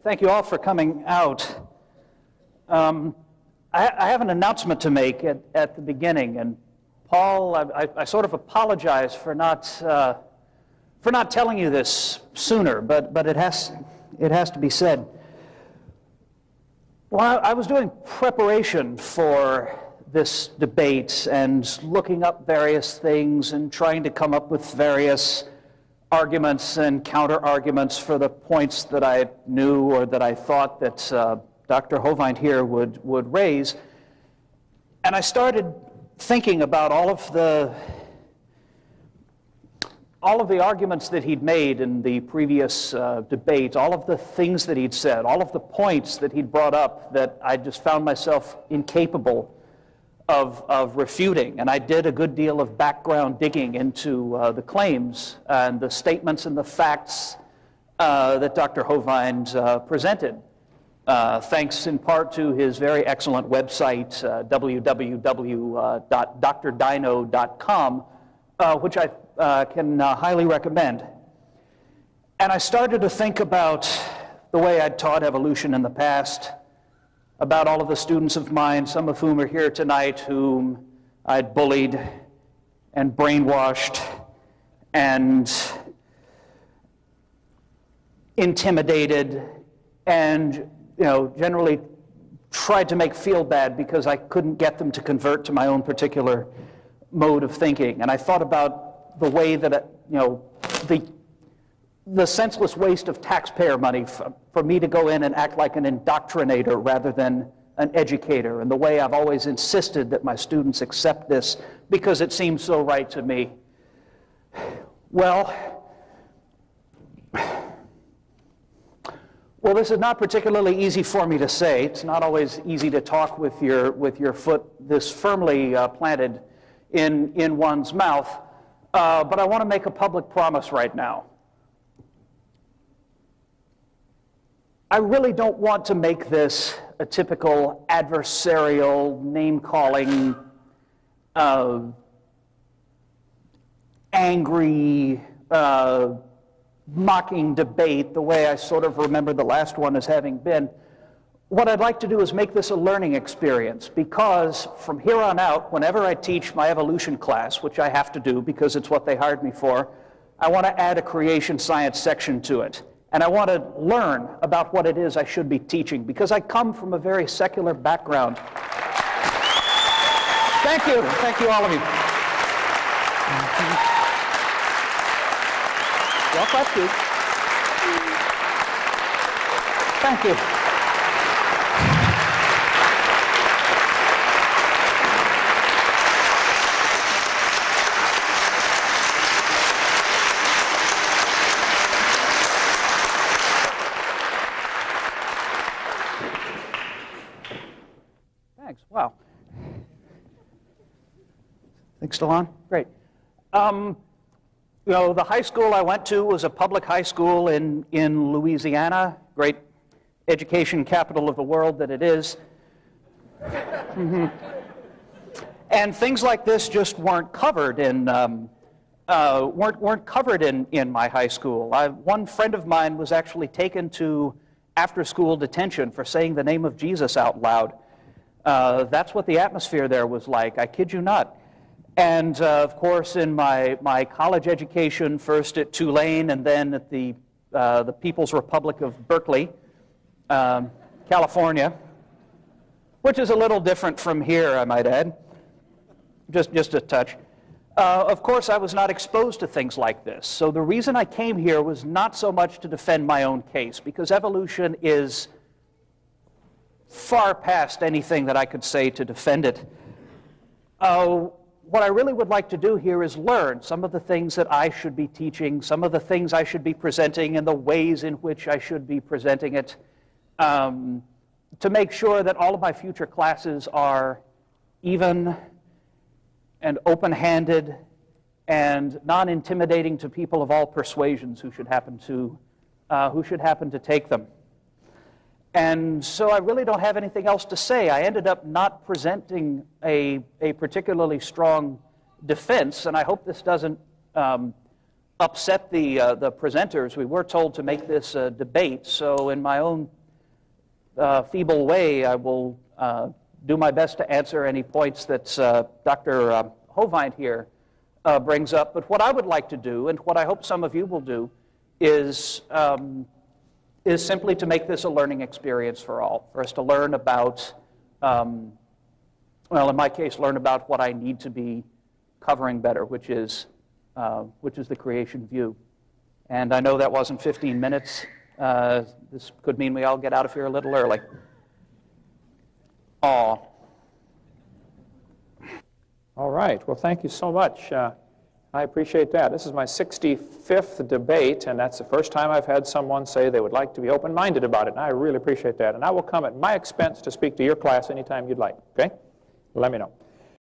thank you all for coming out. I have an announcement to make at the beginning, and Paul, I sort of apologize for not telling you this sooner, but it has to be said. Well, I was doing preparation for this debate and looking up various things and trying to come up with various arguments and counter-arguments for the points that I knew or that I thought that Dr. Hovind here would raise. And I started thinking about all of the arguments that he'd made in the previous debate, all of the things that he'd said, all of the points that he'd brought up that I just found myself incapable of refuting. And I did a good deal of background digging into the claims and the statements and the facts that Dr. Hovind presented, thanks in part to his very excellent website, www.drdino.com, which I can highly recommend. And I started to think about the way I'd taught evolution in the past, about all of the students of mine, some of whom are here tonight, whom I'd bullied and brainwashed and intimidated and, generally tried to make feel bad because I couldn't get them to convert to my own particular mode of thinking. And I thought about the way that, the senseless waste of taxpayer money for me to go in and act like an indoctrinator rather than an educator, and the way I've always insisted that my students accept this because it seems so right to me. Well, this is not particularly easy for me to say. It's not always easy to talk with your foot this firmly planted in one's mouth, but I want to make a public promise right now. I really don't want to make this a typical adversarial, name-calling, angry, mocking debate the way I sort of remember the last one as having been. What I'd like to do is make this a learning experience, because from here on out, whenever I teach my evolution class, which I have to do because it's what they hired me for, I want to add a creation science section to it. And I want to learn about what it is I should be teaching, because I come from a very secular background. Thank you. Thank you, all of you. Well, thank you. Thank you. Wow. Think still on? Great. The high school I went to was a public high school in Louisiana, great education capital of the world that it is. And things like this just weren't covered in weren't covered in my high school. One friend of mine was actually taken to after-school detention for saying the name of Jesus out loud. That's what the atmosphere there was like, I kid you not. And of course, in my college education, first at Tulane and then at the People's Republic of Berkeley, California, which is a little different from here, I might add, just a touch. Of course, I was not exposed to things like this. So the reason I came here was not so much to defend my own case, because evolution is far past anything that I could say to defend it. What I really would like to do here is learn some of the things that I should be teaching, some of the things I should be presenting, and the ways in which I should be presenting it, to make sure that all of my future classes are even and open-handed and non-intimidating to people of all persuasions who should happen to take them. And so I really don't have anything else to say. I ended up not presenting a particularly strong defense, and I hope this doesn't upset the presenters. We were told to make this a debate, so in my own feeble way, I will do my best to answer any points that Dr. Hovind here brings up. But what I would like to do, and what I hope some of you will do, is simply to make this a learning experience for all, for us to learn about, well, in my case, learn about what I need to be covering better, which is the creation view. And I know that wasn't 15 minutes. This could mean we all get out of here a little early. Aw. All right. Well, thank you so much. I appreciate that. This is my 65th debate, and that's the first time I've had someone say they would like to be open-minded about it, and I really appreciate that. And I will come at my expense to speak to your class anytime you'd like, okay? Let me know.